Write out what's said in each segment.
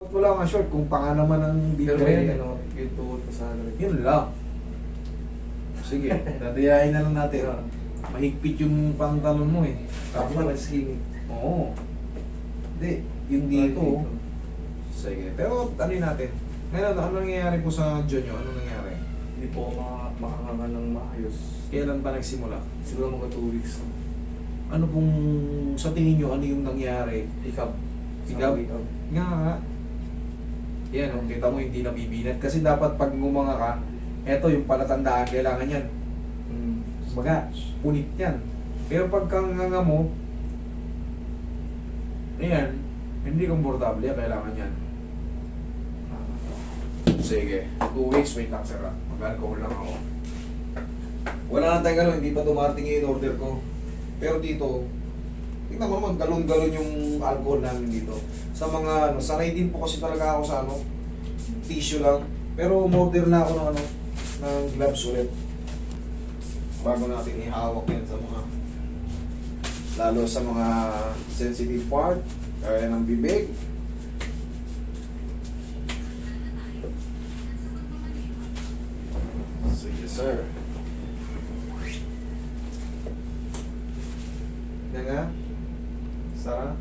Wala nga short kung pa nga naman ang Pero bibigay. may ano, yung tuhod ko sa ano. Yun lang. Sige, dadayain na lang natin. Mahigpit yung pantalon mo eh. Ako naman skinny. Oo. Hindi, yung dito. Sige, pero ano natin? Ngayon, ano nangyayari po sa John nyo? Ano nangyayari? Hindi po ako makakanga ng maayos. Kailan ba nagsimula? Siguro mga 2 weeks. Ano pong, sa tingin nyo, ano yung nangyari? Hiccup. Hiccup? Hiccup. Nga. Yan, oh, kita mo hindi nabibinat. Kasi dapat pag ngumanga ka, eto yung palatandaan, kailangan yan. Baga, punit yan. Pero pagka nganga mo, ayan, hindi komportable yan, kailangan yan. Sige, 2 weeks, wait lang sir. Mag-alcohol lang ako. Wala nang tayong gano'n, hindi pa dumarating yung order ko. Pero dito, tingnan mo naman, galon-galon yung alcohol namin dito. Sa mga, ano, sanay din po kasi talaga ako sa, ano, tissue lang. Pero umorder na ako ng, ano, ng gloves ulit. Bago natin ihawak yan sa mga, lalo sa mga sensitive part, kaya ng bibig. Sige, sir. Yan nga. Sara.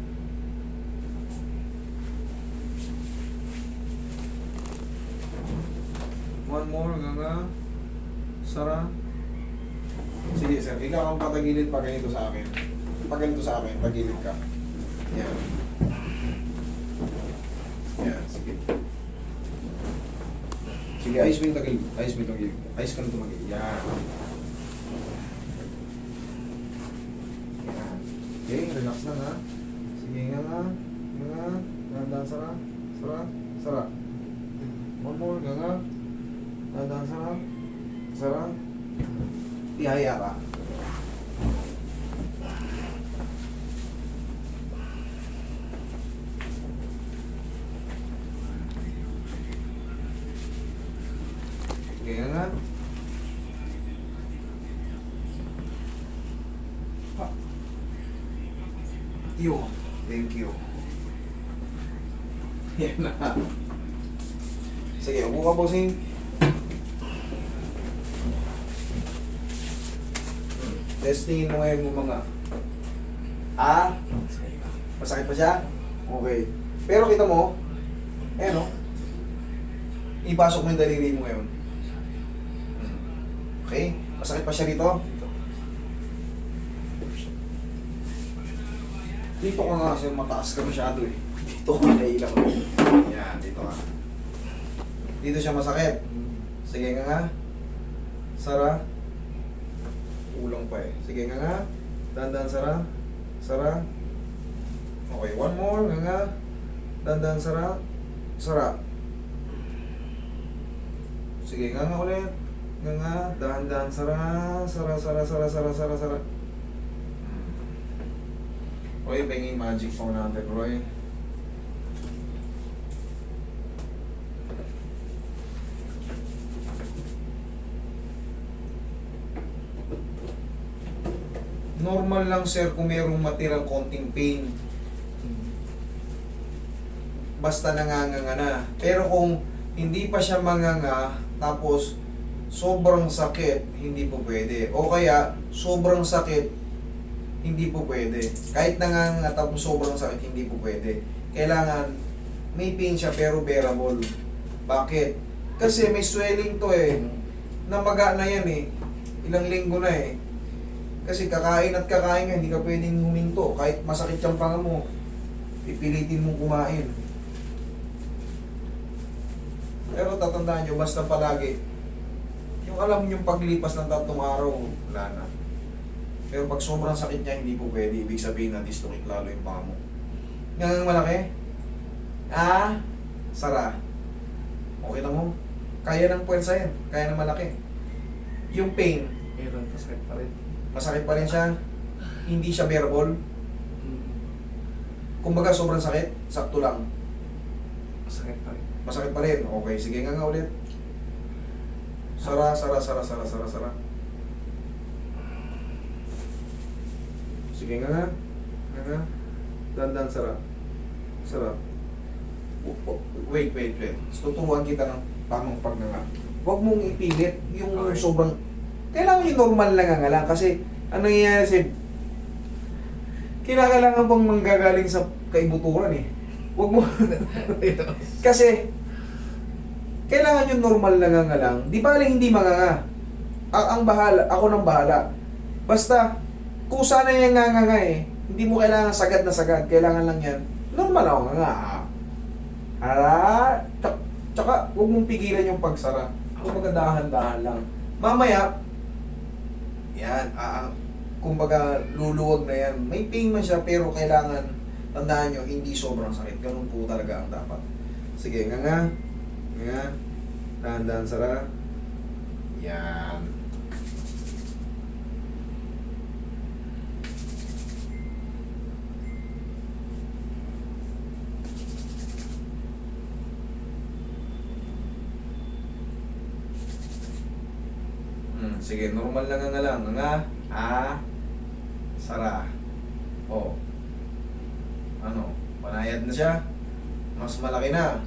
One more, nga. Sara. Sige, sir. Ikaw ang patagilid pag ganito sa akin. Pag ganito sa akin, tagilid ka. Yan. Yan, sige. Sige, ayos mo yung tagilid. Ayos mo yung tagilid. Ayos ka na tumagilid. Yan. Yan. Okay, relax lang ha. Sige nga nga. Nga. Dahan-dahan, Sara. Sara. Sara. One more, nga. Dahan-dahan, Sara. Sara. Ihaya ka. Sige nga. Thank you. Yan na. Sige, upo ka, bossing. Testingin mo ngayon mo mga. Masakit pa siya? Okay. Pero kita mo, no? Ipasok mo yung daliri mo ngayon. Okay? Masakit pa siya dito? Dito ka nga kasi mataas ka masyado eh. Dito ka naiilang mo. Yan, dito ka. Dito siya masakit. Sige nga. Sara. Ulang pa eh. Sige nga. Dandan, Sara. Sara. Okay, one more. Nga. Dandan, Sara. Sara. Sige nga ulit. Nga. Dahan-dahan, Sara. Sara, Sara, Sara, Sara, Sara, Sara. Roy, pengin magic phone natin, Roy. Normal lang, sir, kung mayroong matirang konting pain. Basta nanganganga na. Pero kung hindi pa siya manganga, tapos sobrang sakit, hindi po pwede. O kaya, sobrang sakit, hindi po pwede. Kahit nanganganga tapos sobrang sakit, hindi po pwede. Kailangan, may pain siya pero bearable. Bakit? Kasi may swelling to eh. Namaga na yan eh. Ilang linggo na eh. Kasi kakain at kakain nga, hindi ka pwedeng huminto. Kahit masakit yung panga mo, pipilitin mong kumain. Pero tatandaan nyo, basta palagi, yung alam nyo paglipas ng 3 araw, wala na. Pero pag sobrang sakit niya, hindi po pwede. Ibig sabihin na dislocate lalo yung panga mo. Nga malaki? Sara. Okay na mo? Kaya ng puwersa yan. Kaya ng malaki. Yung pain, Meron, masakit pa rin. masakit pa rin siya. Hindi siya bearable. Kumbaga sobrang sakit, sakto lang. Masakit pa rin. Masakit pa rin. Okay, sige nga ulit. Sara, Sara, Sara, Sara, Sara, Sara. Sige nga. Nga. Dandan, Sara. Sara. Wait. Tuturuan kita ng tamang pagnanga. Huwag mong ipilit yung Okay. sobrang... Kailangan yung normal lang nga lang kasi ano nangyayari kasi kinakailangan pang manggagaling sa kaibuturan eh. Huwag mo... kasi kailangan yung normal lang nga lang. Di bali hindi manganga. Ang bahala, ako nang bahala. Basta, kusa na yung nga eh. Hindi mo kailangan sagad na sagad. Kailangan lang yan. Normal ako nga. Tsaka, huwag mong pigilan yung pagsara. Kumbaga dahan-dahan lang. Mamaya, yan, kumbaga luluwag na yan. May pain man siya, pero kailangan, tandaan nyo, hindi sobrang sakit. Ganun po talaga ang dapat. Sige, nga. Dahan-dahan sara. Yan. Sige, normal lang nga lang. Sara. O. Ano? Panayad na siya. Mas malaki na.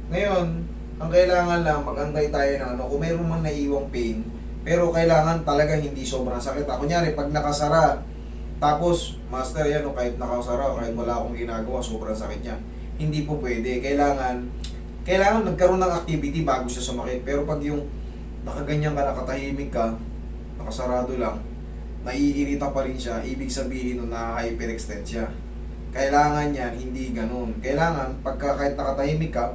Ngayon, ang kailangan lang, mag-antay tayo na ano, kung mayroon man naiiwang pain, pero kailangan talaga hindi sobrang sakit. Kunyari, pag nakasara, tapos, master yan, kahit nakasara, kahit wala akong ginagawa, sobrang sakit niya. Hindi po pwede. Kailangan magkaroon ng activity bago siya sumakit. Pero pag yung nakaganyan ka, nakatahimik ka, nakasarado lang, naiirita pa rin siya, ibig sabihin nun na hyperextend siya. Kailangan yan, hindi ganun. Kailangan, pagka kahit nakatahimik ka,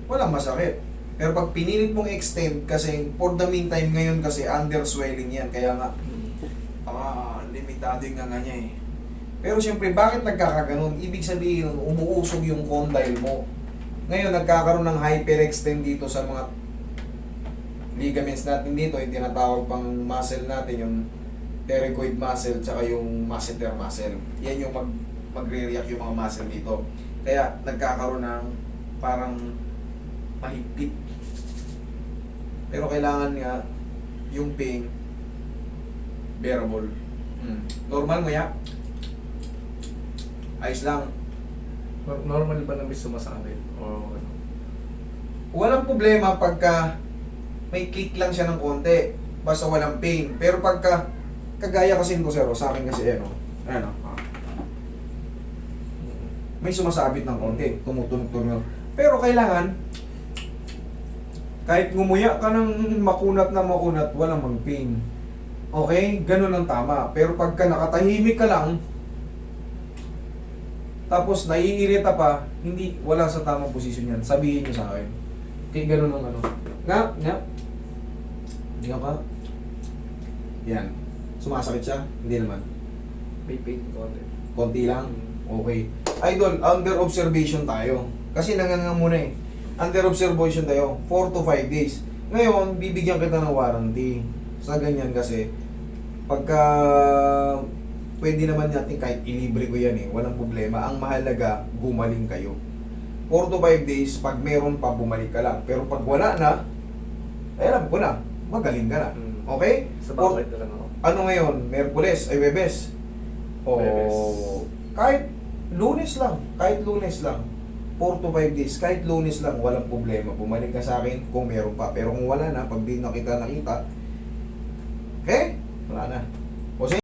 walang masakit. Pero pag pinilit mong extend, kasi for the meantime ngayon kasi underswelling yan, kaya nga, limitado yung nga niya eh. Pero siyempre, bakit nagkakaganon? Ibig sabihin, umuusog yung condyle mo. Ngayon, nagkakaroon ng hyperextend dito sa mga ligaments natin dito, yung tinatawag pang muscle natin, yung pterygoid muscle, tsaka yung masseter muscle. Yan yung magre-react yung mga muscle dito. Kaya, nagkakaroon ng parang mahigpit. Pero kailangan nga yung pain bearable. Normal mo ya? Ayos lang. Normal ba na may sumasakit? O ano? Walang problema pagka may kick lang siya ng konti. Basta walang pain. Pero pagka kagaya kasi nito sir, sa akin kasi ano, may sumasabit ng konti, tumutunog-tunog. Pero kailangan, kahit ngumuya ka ng makunat na makunat, walang mag-pain. Okay? Ganun ang tama. Pero pagka nakatahimik ka lang, tapos naiirita pa, wala sa tamang posisyon yan. Sabihin nyo sa akin. Okay, ganun ang ano. Nga. Hindi ka pa. Yan. Sumasakit siya? Hindi naman. May pain ko ulit. Konti lang? Okay. Idol, under observation tayo. Kasi nanganga muna eh. Under observation tayo, 4 to 5 days. Ngayon, bibigyan kita ng warranty. Sa ganyan kasi, pagka pwede naman natin kahit ilibre ko yan eh, walang problema. Ang mahalaga, gumaling kayo. 4 to 5 days, pag meron pa, bumalik ka lang. Pero pag wala na, alam ko na, magaling ka na. Okay? Sa bakit na lang ako? Ano ngayon? Merkules, ay Webes. O, Webes. kahit Lunes lang, 4 to 5 days, kahit Lunes lang, walang problema. Bumalik ka sa akin kung meron pa. Pero kung wala na, pag di nakita, okay? Wala na. O